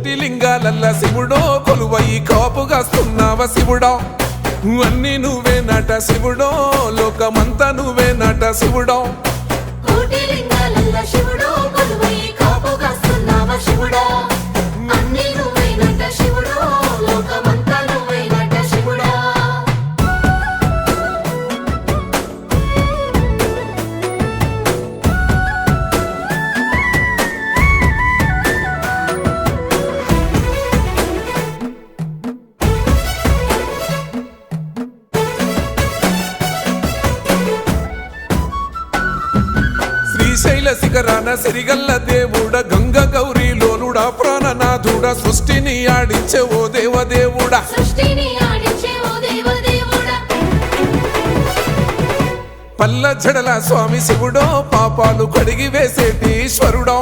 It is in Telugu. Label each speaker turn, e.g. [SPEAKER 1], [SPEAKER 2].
[SPEAKER 1] కోటి లింగాలల్ల శివుడో కొలువయి కాపుగాస్తున్నావ శివుడా అన్ని నువ్వే నట శివుడో లోకమంతా నువ్వే నట శివుడో
[SPEAKER 2] కోటి లింగాలల్ల శివుడో కొలువై కాపుగాస్తున్నావ శివుడా అన్ని నువ్వైనట శివుడో లోకమంతా నువ్వైనట శివుడా
[SPEAKER 1] శ్రీశైల శిఖరాన సిరిగల్ల దేవుడ గంగ గౌరీ లోలుడా ప్రాణనాథుడ సృష్టిని ఆడించే ఓ దేవదేవుడా
[SPEAKER 2] సృష్టిని ఆడించే ఓ దేవదేవుడా
[SPEAKER 1] పల్ల జడల స్వామి శివుడో పాపాలు కడిగి వేసేటి ఈశ్వరుడో